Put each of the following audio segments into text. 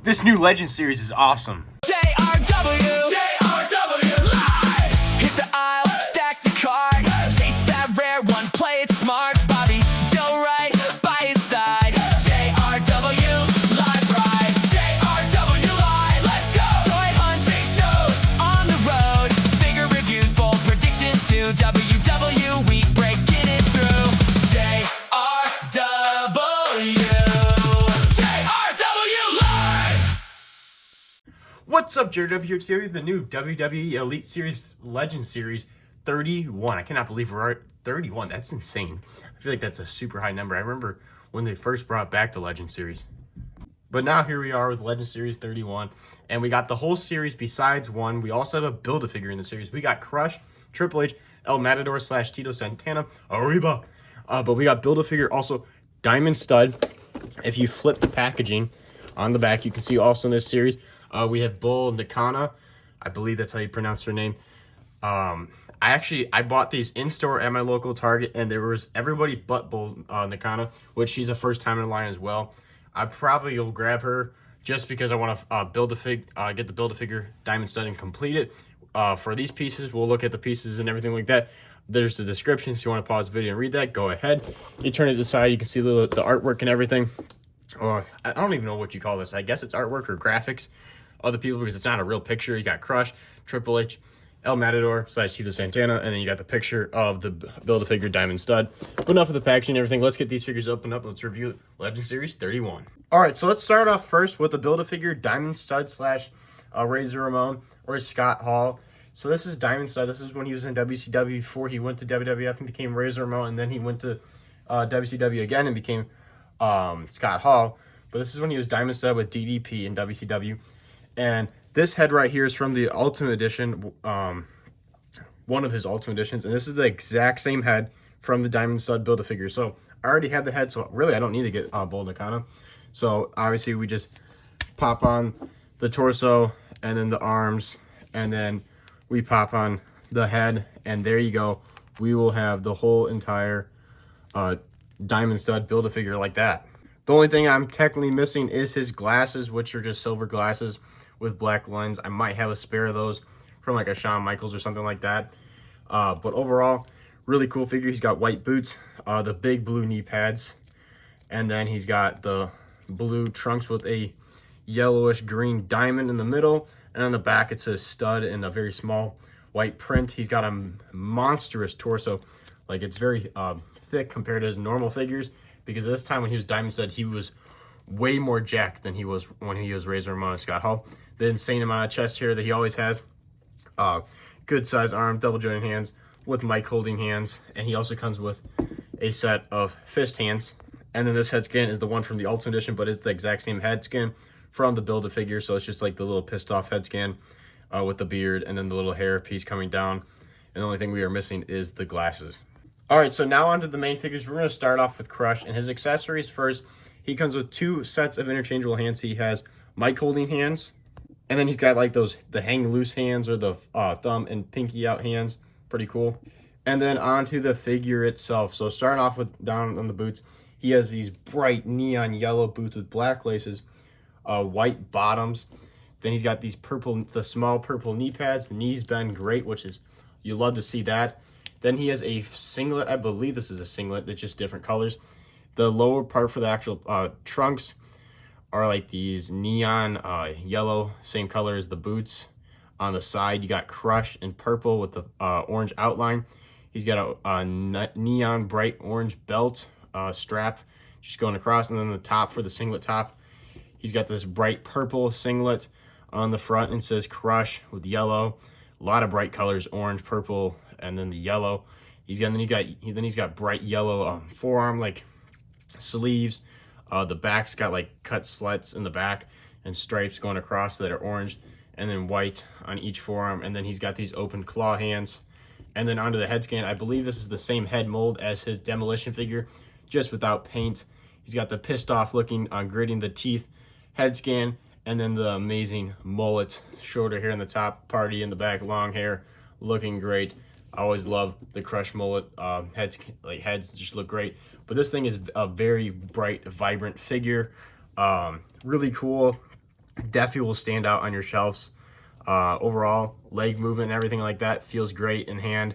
This new Legend series is awesome. JRW Live. Hit the aisle, stack the card, chase that rare one, play it smart. Bobby Joe right by his side. JRW Live Ride. JRW Live. Let's go. Toy hunting shows on the road. Figure reviews, bold predictions too. WW week breaking it through. JRW. What's up, JW here today with the new WWE Elite Series Legend Series 31. I cannot believe we're at 31. That's insane. I feel like that's a super high number. I remember when they first brought back the Legend Series. But now here we are with Legend Series 31. And we got the whole series besides one. We also have a Build-A-Figure in the series. We got Crush, Triple H, El Matador / Tito Santana, Arriba. But we got Build-A-Figure, also Diamond Stud. If you flip the packaging on the back, you can see also in this series, we have Bull Nakano. I believe that's how you pronounce her name. I bought these in-store at my local Target, and there was everybody but Bull Nakano, which she's a first time in line as well. I probably will grab her just because I want to get the Build-A-Figure Diamond Stud and complete it. For these pieces, we'll look at the pieces and everything like that. There's the description, so if you want to pause the video and read that, go ahead. You turn it to the side, you can see the artwork and everything. Or I don't even know what you call this. I guess it's artwork or graphics. Other people, because it's not a real picture. You got Crush, Triple H, El Matador / Tito Santana, and then you got the picture of the Build-A-Figure Diamond Stud. But enough of the packaging and everything. Let's get these figures opened up. Let's review Legend Series 31. All right, so let's start off first with the Build-A-Figure Diamond Stud / Razor Ramon or Scott Hall. So this is Diamond Stud. This is when he was in WCW before he went to WWF and became Razor Ramon, and then he went to WCW again and became Scott Hall. But this is when he was Diamond Stud with DDP in WCW. And this head right here is from the Ultimate Edition, one of his Ultimate Editions. And this is the exact same head from the Diamond Stud Build-A-Figure. So I already have the head, so really I don't need to get Bull Nakano. So obviously we just pop on the torso and then the arms, and then we pop on the head, and there you go. We will have the whole entire Diamond Stud Build-A-Figure like that. The only thing I'm technically missing is his glasses, which are just silver glasses with black lens. I might have a spare of those from like a Shawn Michaels or something like that. But overall, really cool figure. He's got white boots, the big blue knee pads, and then he's got the blue trunks with a yellowish green diamond in the middle, and on the back it says stud in a very small white print. He's got a monstrous torso. Like, it's very thick compared to his normal figures, because this time when he was Diamond Stud, he was way more jacked than he was when he was Razor Ramon and Scott Hall. The insane amount of chest hair that he always has. Good size arm, double jointed hands with mic holding hands. And he also comes with a set of fist hands. And then this head skin is the one from the Ultimate Edition, but it's the exact same head skin from the Build-A-Figure. So it's just like the little pissed off head skin with the beard and then the little hair piece coming down. And the only thing we are missing is the glasses. All right, so now onto the main figures. We're going to start off with Crush and his accessories first. He comes with two sets of interchangeable hands. He has mic holding hands, and then he's got like the hang loose hands, or the thumb and pinky out hands. Pretty cool. And then onto the figure itself. So starting off with down on the boots, he has these bright neon yellow boots with black laces, white bottoms. Then he's got these the small purple knee pads. The knees bend great, which is, you love to see that. Then he has a singlet. I believe this is a singlet that's just different colors. The lower part for the actual trunks are like these neon yellow, same color as the boots. On the side, you got Crush in purple with the orange outline. He's got a neon bright orange belt strap just going across. And then the top for the singlet top, he's got this bright purple singlet on the front and says Crush with yellow. A lot of bright colors, orange, purple, and then the yellow. He's got bright yellow forearm like sleeves. The back's got like cut slits in the back and stripes going across that are orange, and then white on each forearm. And then he's got these open claw hands. And then onto the head scan, I believe this is the same head mold as his Demolition figure, just without paint. He's got the pissed off looking gritting the teeth head scan, and then the amazing mullet, shorter hair in the top, party in the back, long hair, looking great. I always love the Crush mullet heads just look great. But this thing is a very bright, vibrant figure. Really cool. Definitely will stand out on your shelves. Overall, leg movement and everything like that feels great in hand.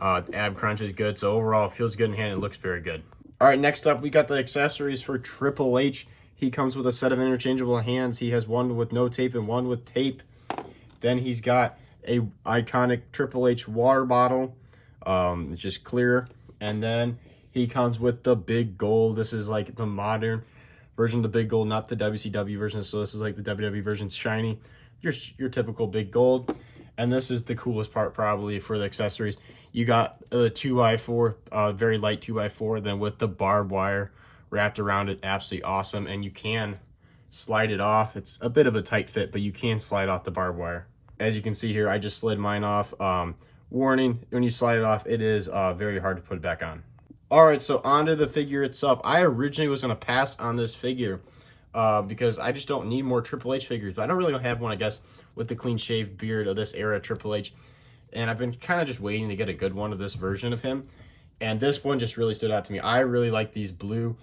Ab crunch is good, so overall it feels good in hand and looks very good. All right, next up we got the accessories for Triple H. He comes with a set of interchangeable hands. He has one with no tape and one with tape. Then he's got a iconic Triple H water bottle. It's just clear. And then he comes with the big gold. This is like the modern version of the big gold, not the WCW version. So this is like the WWE version. It's shiny. Your typical big gold. And this is the coolest part probably for the accessories. You got a 2x4, very light 2x4, then with the barbed wire wrapped around it. Absolutely awesome. And you can slide it off. It's a bit of a tight fit, but you can slide off the barbed wire. As you can see here, I just slid mine off. Warning, when you slide it off, it is very hard to put it back on. All right, so onto the figure itself. I originally was going to pass on this figure because I just don't need more Triple H figures. But I don't really have one, I guess, with the clean-shaved beard of this era Triple H. And I've been kind of just waiting to get a good one of this version of him. And this one just really stood out to me. I really like these blue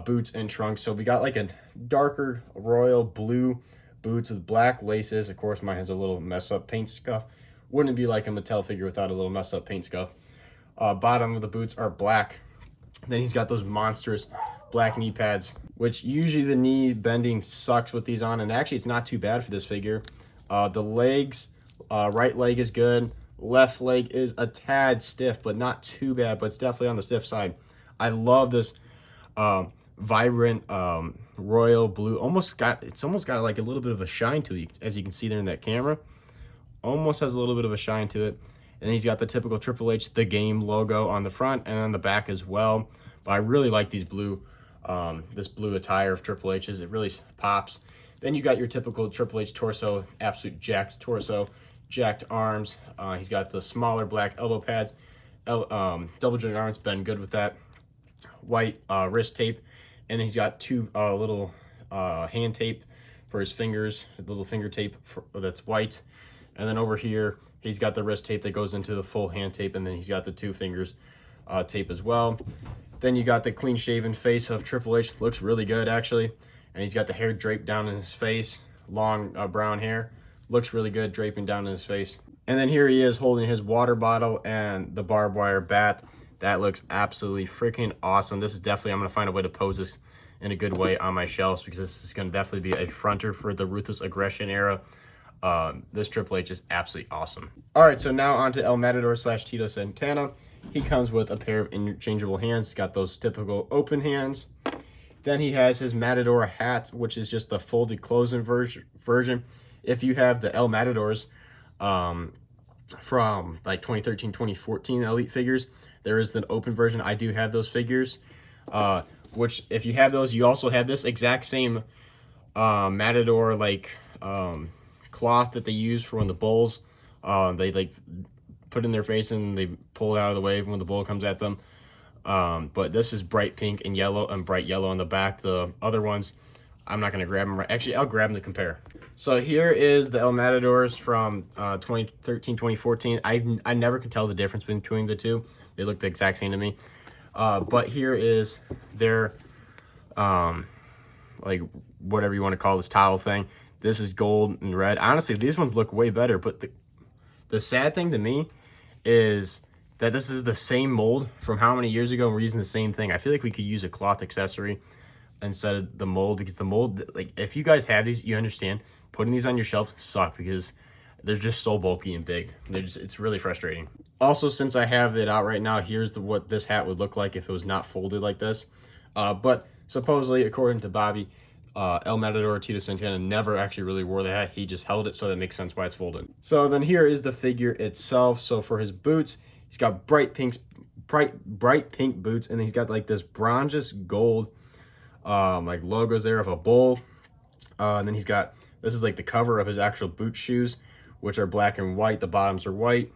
boots and trunks. So we got like a darker royal blue boots with black laces. Of course, mine has a little mess-up paint scuff. Wouldn't be like a Mattel figure without a little mess-up paint scuff. Bottom of the boots are black. Then he's got those monstrous black knee pads, which usually the knee bending sucks with these on, and actually it's not too bad for this figure. The legs, right leg is good. Left leg is a tad stiff, but not too bad, but it's definitely on the stiff side. I love this vibrant royal blue. It's almost got like a little bit of a shine to it, as you can see there in that camera. Almost has a little bit of a shine to it. And he's got the typical Triple H The Game logo on the front and on the back as well. But I really like these blue, this blue attire of Triple H's. It really pops. Then you got your typical Triple H torso, absolute jacked torso, jacked arms. He's got the smaller black elbow pads, double jointed arms, been good with that. White wrist tape, and then he's got two little hand tape for his fingers, little finger tape that's white. And then over here, he's got the wrist tape that goes into the full hand tape, and then he's got the two fingers tape as well. Then you got the clean-shaven face of Triple H. Looks really good, actually. And he's got the hair draped down in his face, long brown hair. Looks really good, draping down in his face. And then here he is holding his water bottle and the barbed wire bat. That looks absolutely freaking awesome. This is definitely, I'm going to find a way to pose this in a good way on my shelves, because this is going to definitely be a fronter for the Ruthless Aggression era. This Triple H is absolutely awesome. All right, so now on to El Matador / Tito Santana. He comes with a pair of interchangeable hands. He's got those typical open hands. Then he has his Matador hat, which is just the folded closing version. If you have the El Matadors from like 2013, 2014 Elite figures, there is the open version. I do have those figures, which if you have those, you also have this exact same Matador like cloth that they use for when the bulls they like put in their face and they pull it out of the way when the bull comes at them. But this is bright pink and yellow, and bright yellow on the back. The other ones, I'm not going to grab them. Actually, I'll grab them to compare. So here is the El Matadors from 2013, 2014. I never could tell the difference between the two. They look the exact same to me. But here is their, like, whatever you want to call this towel thing. This is gold and red. Honestly, these ones look way better. But the sad thing to me is that this is the same mold from how many years ago, and we're using the same thing. I feel like we could use a cloth accessory instead of the mold, because the mold, like, if you guys have these, you understand, putting these on your shelf suck because they're just so bulky and big. It's really frustrating. Also, since I have it out right now, here's what this hat would look like if it was not folded like this. But supposedly, according to Bobby, El Matador Tito Santana never actually really wore the hat. He just held it, so that makes sense why it's folded. So then here is the figure itself. So for his boots, he's got bright pink boots, and then he's got like this bronze gold like logos there of a bull. And then he's got, this is like the cover of his actual boot shoes, which are black and white. The bottoms are white.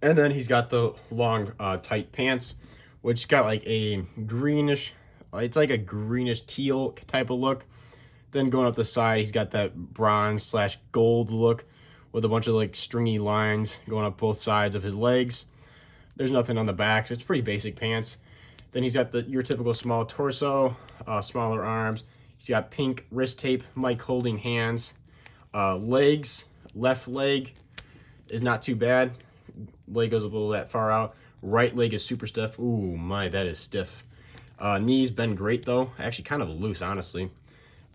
And then he's got the long tight pants, which got like a greenish, it's like a greenish teal type of look. Then going up the side, he's got that bronze / gold look with a bunch of like stringy lines going up both sides of his legs. There's nothing on the back, so it's pretty basic pants. Then he's got your typical small torso, smaller arms. He's got pink wrist tape, mic holding hands. Legs, left leg is not too bad. Leg goes a little that far out. Right leg is super stiff. Ooh, my, that is stiff. Knees been great though. Actually kind of loose, honestly.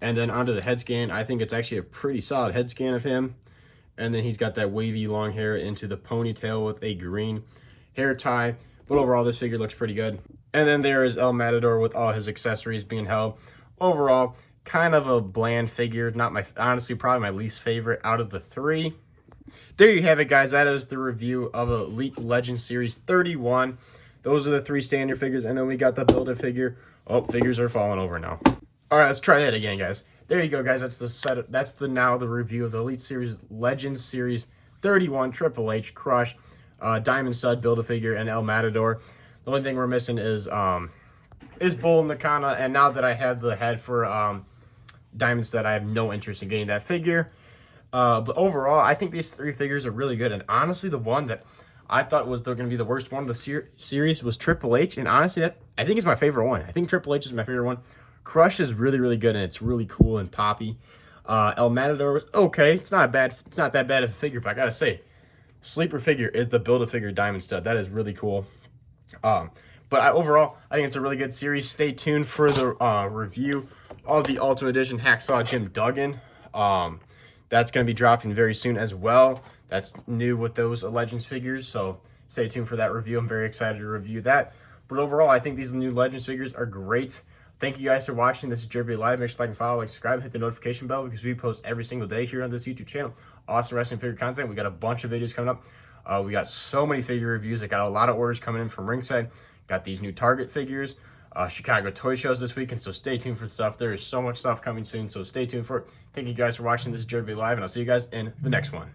And then onto the head scan. I think it's actually a pretty solid head scan of him. And then he's got that wavy long hair into the ponytail with a green hair tie. But overall, this figure looks pretty good. And then there is El Matador with all his accessories being held. Overall, kind of a bland figure. Not my, honestly, probably my least favorite out of the three. There you have it, guys. That is the review of Elite Legends Series 31. Those are the three standard figures. And then we got the Build-A figure. Oh, figures are falling over now. All right, let's try that again, guys. There you go, guys. That's the setup. That's the review of the Elite Series Legends Series 31 Triple H Crush, Diamond Stud Build-A-Figure, and El Matador. The only thing we're missing is Bull Nakana, and now that I have the head for Diamond Stud, I have no interest in getting that figure. But overall, I think these three figures are really good. And honestly, the one that I thought was going to be the worst one of the series was Triple H. And honestly, I think it's my favorite one. I think Triple H is my favorite one. Crush is really, really good, and it's really cool and poppy. El Matador was okay. It's not bad. It's not that bad of a figure, but I gotta say, sleeper figure is the Build-A-Figure Diamond Stud. That is really cool. But overall, I think it's a really good series. Stay tuned for the review of the Ultimate Edition Hacksaw Jim Duggan. That's going to be dropping very soon as well. That's new with those Legends figures, so stay tuned for that review. I'm very excited to review that. But overall, I think these new Legends figures are great. Thank you guys for watching. This is Jeremy Live. Make sure to like and follow, subscribe, hit the notification bell because we post every single day here on this YouTube channel. Awesome wrestling figure content. We got a bunch of videos coming up. We got so many figure reviews. I got a lot of orders coming in from Ringside. Got these new Target figures. Chicago toy shows this weekend, so stay tuned for stuff. There is so much stuff coming soon, so stay tuned for it. Thank you guys for watching. This is Jeremy Live, and I'll see you guys in the next one.